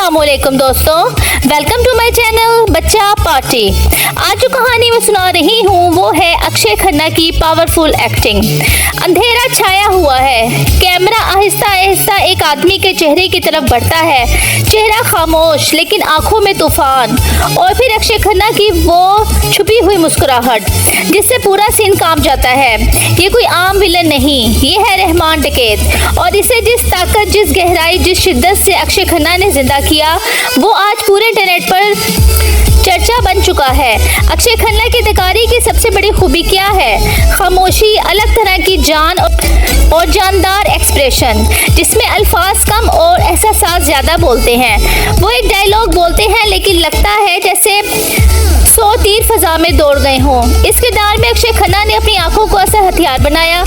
अस्सलामुअलैकुम दोस्तों, welcome to my channel बच्चा पार्टी। आज जो कहानी मैं सुना रही हूँ वो है अक्षय खन्ना की पावरफुल एक्टिंग। अंधेरा छाया हुआ है, कैमरा आहिस्ता आहिस्ता एक आदमी के चेहरे की तरफ बढ़ता है। चेहरा खामोश लेकिन आंखों में तूफान, और फिर अक्षय खन्ना की वो छुपी हुई मुस्कुराहट जिससे पूरा सीन कांप जाता है। ये कोई आम विलन नहीं, ये है रहमान डकैत, और इसे जिस ताकत, जिस गहराई, जिस शिद्दत से अक्षय खन्ना ने जिंदा किया वो आज पूरे इंटरनेट पर चर्चा बन चुका है। अक्षय खन्ना की अदाकारी की सबसे बड़ी खूबी क्या है? खामोशी, अलग तरह की जान और जानदार एक्सप्रेशन जिसमें अल्फाज कम और एहसास ज़्यादा बोलते हैं। वो एक डायलॉग बोलते हैं लेकिन लगता है जैसे 100 तीर फजा में दौड़ गए हों। इस किरदार में अक्षय खन्ना ने अपनी आंखों को ऐसा हथियार बनाया,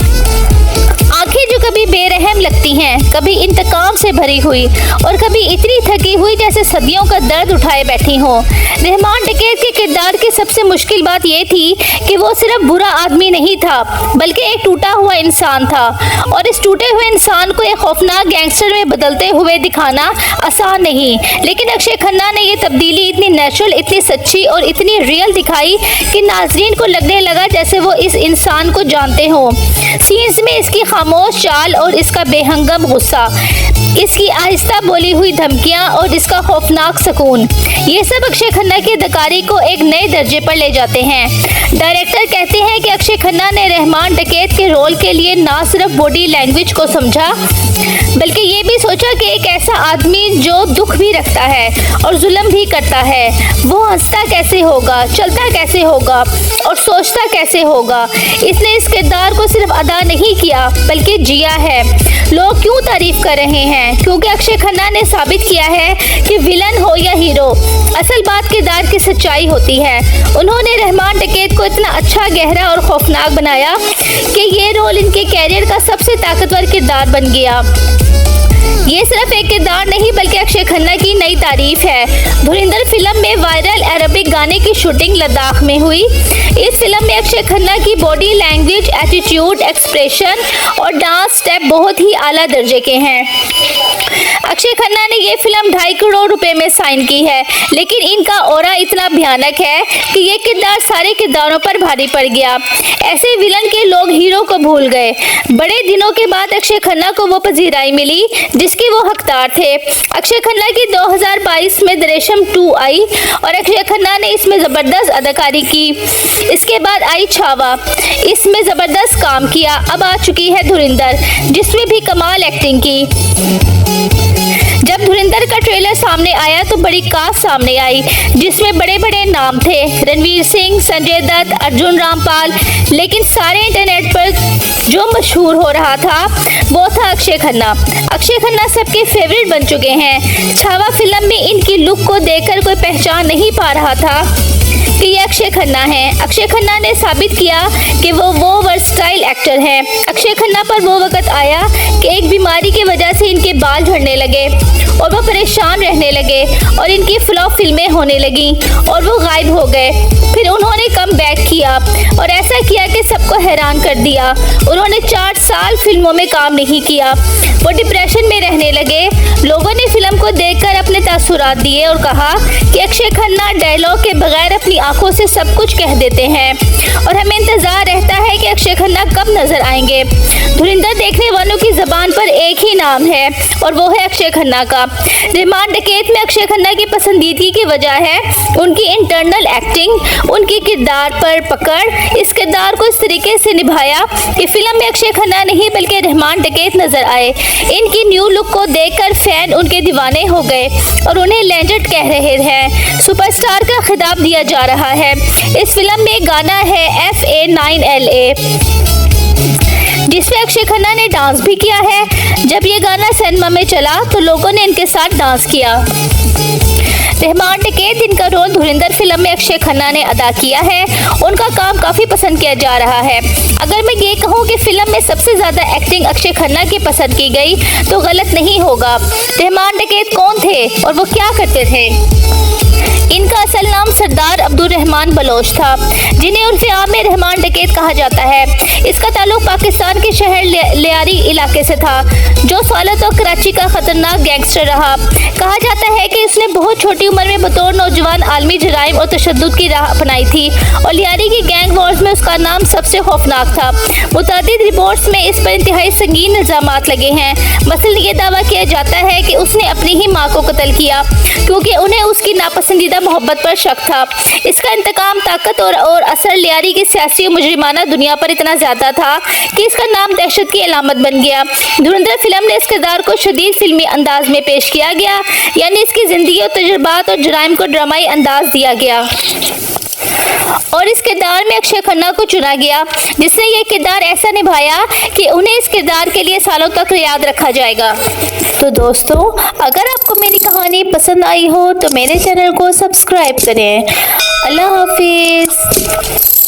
आंखें जो कभी बेरहम लगती हैं, कभी इंतकाम से भरी हुई और कभी इतनी थकी हुई जैसे सदियों का दर्द उठाए बैठी हो। रहमान डकैत के किरदार की सबसे मुश्किल बात यह थी कि वो सिर्फ बुरा आदमी नहीं था बल्कि एक टूटा हुआ इंसान था, और इस टूटे हुए इंसान को एक खौफनाक गैंगस्टर में बदलते हुए दिखाना आसान नहीं। लेकिन अक्षय खन्ना ने ये तब्दीली इतनी नेचुरल, इतनी सच्ची और इतनी रियल दिखाई कि नाजरीन को लगने लगा जैसे वो इस इंसान को जानते हो। सीन्स में इसकी खामोश चाल और इसका बेहंगम गुस्सा, इसकी आहिस्ता बोली हुई धमकियां और इसका खौफनाक सुकून, ये सब अक्षय खन्ना की अदाकारी को एक नए दर्जे पर ले जाते हैं। डायरेक्टर कहते हैं कि अक्षय खन्ना ने रहमान डकैत के रोल के लिए ना सिर्फ बॉडी लैंग्वेज को समझा बल्कि ये भी सोचा कि एक ऐसा आदमी जो दुख भी रखता है और जुल्म भी करता है, वो हंसता कैसे होगा, चलता कैसे होगा और सोचता कैसे होगा। इसने इस किरदार को सिर्फ अदा नहीं किया बल्कि जिया है। लोग क्यों तारीफ कर रहे हैं? क्योंकि अक्षय खन्ना ने साबित किया है कि विलन हो या हीरो, असल बात किरदार की सच्चाई होती है। उन्होंने रहमान डकैत को इतना अच्छा, गहरा और खौफनाक बनाया कि ये रोल इनके कैरियर का सबसे ताकतवर किरदार बन गया। ये सिर्फ एक किरदार नहीं बल्कि अक्षय खन्ना की नई तारीफ है। धुरंधर फिल्म में वायरल अरबिक गाने की शूटिंग लद्दाख में हुई। इस फिल्म में अक्षय खन्ना की बॉडी लैंग्वेज, एटीट्यूड, एक्सप्रेशन और डांस स्टेप बहुत ही आला दर्जे के हैं। अक्षय खन्ना ने ये फिल्म 2.5 करोड़ रुपए में साइन की है, लेकिन इनका ऑरा इतना भयानक है कि ये किरदार सारे किरदारों पर भारी पड़ गया। ऐसे विलन के लोग हीरो को भूल गए। बड़े दिनों के बाद अक्षय खन्ना को वो पजीराई मिली जिसके वो हकदार थे। अक्षय खन्ना की 2022 में दृश्यम 2 आई और अक्षय खन्ना ने इसमें ज़बरदस्त अदाकारी की। इसके बाद आई छावा, इसमें ज़बरदस्त काम किया। अब आ चुकी है धुरंधर, जिसमें भी कमाल एक्टिंग की। जब धुरंधर का ट्रेलर सामने आया तो बड़ी कास्ट सामने आई जिसमें बड़े बड़े नाम थे, रणवीर सिंह, संजय दत्त, अर्जुन रामपाल, लेकिन सारे इंटरनेट पर जो मशहूर हो रहा था वो था अक्षय खन्ना। अक्षय खन्ना सबके फेवरेट बन चुके हैं। छावा फिल्म में इनकी लुक को देखकर कोई पहचान नहीं पा रहा था कि ये अक्षय खन्ना है। अक्षय खन्ना ने साबित किया कि वो वर्सटाइल एक्टर हैं। अक्षय खन्ना पर वो वक्त आया कि एक बीमारी की वजह से इनके बाल झड़ने लगे और वो परेशान रहने लगे और इनकी फ्लॉप फिल्में होने लगी और वो गायब हो गए। फिर उन्होंने कम बैक किया और ऐसा किया कि सबको हैरान कर दिया। उन्होंने 4 साल फिल्मों में काम नहीं किया, वो डिप्रेशन में रहने लगे। लोगों ने फिल्म को देखकर अपने तासुरात दिए और कहा कि अक्षय खन्ना डायलॉग के बगैर अपनी आंखों से सब कुछ कह देते हैं, और हमें इंतजार रहता है कि अक्षय खन्ना कब नजर आएंगे। धुरंधर देखने वालों की जबान पर एक ही नाम है और वो है अक्षय खन्ना का। रहमान डकैत में अक्षय खन्ना की पसंदीदगी की वजह है उनकी इंटरनल एक्टिंग, उनकी किरदार पर पकड़। इस किरदार को इस तरीके से निभाया कि फिल्म में अक्षय खन्ना नहीं बल्कि रहमान डकैत नजर आए। इनकी न्यू लुक को देखकर फैन उनके दीवाने हो गए और उन्हें लेजेंड कह रहे हैं। सुपरस्टार का खिताब दिया जा रहा है। इस फिल्म में गाना है FA9LA जिसमें अक्षय खन्ना ने डांस भी किया है। जब ये गाना सिनेमा में चला तो लोगों ने इनके साथ डांस किया। रहमान डकैत, जिनका रोल धुरंधर फिल्म में अक्षय खन्ना ने अदा किया है, उनका काम काफ़ी पसंद किया जा रहा है। अगर मैं ये कहूँ कि फिल्म में सबसे ज़्यादा एक्टिंग अक्षय खन्ना की पसंद की गई तो गलत नहीं होगा। रहमान डकैत कौन थे और वो क्या करते थे? इनका असल नाम सरदार अब्दुल रहमान बलोच था, जिन्हें उर्फ़े आम में रहमान डकैत कहा जाता है। इसका ताल्लुक पाकिस्तान के शहर लियारी इलाके से था, जो सालों तक कराची का खतरनाक गैंगस्टर रहा। कहा जाता है कि इसने बहुत छोटी उम्र में बतौर नौजवान आलमी जराइम और तशद्दुद की राह अपनाई थी और लियारी की गैंग वॉर्स में उसका नाम सबसे खौफनाक था। मुतादिद रिपोर्ट्स में इस पर इंतहाई संगीन इल्ज़ामात लगे हैं। मसलन ये दावा किया जाता है कि उसने अपनी ही माँ को कत्ल किया क्योंकि उन्हें उसकी नापसंदीदा मोहब्बत पर शक था। इसका इंतकाम, ताकत और असर लियारी की सियासी और मुजरिमाना दुनिया पर इतना ज़्यादा था कि इसका नाम दहशत की अलामत बन गया। धुरंधर फिल्म ने इस किरदार को शदीद फिल्मी अंदाज में पेश किया गया, यानी इसकी ज़िंदगी और तजुर्बात और जराइम को ड्रामाई अंदाज दिया गया और इस किरदार में अक्षय खन्ना को चुना गया, जिसने ये किरदार ऐसा निभाया कि उन्हें इस किरदार के लिए सालों तक याद रखा जाएगा। तो दोस्तों, अगर आपको मेरी कहानी पसंद आई हो तो मेरे चैनल को सब्सक्राइब करें। अल्लाह हाफिज़।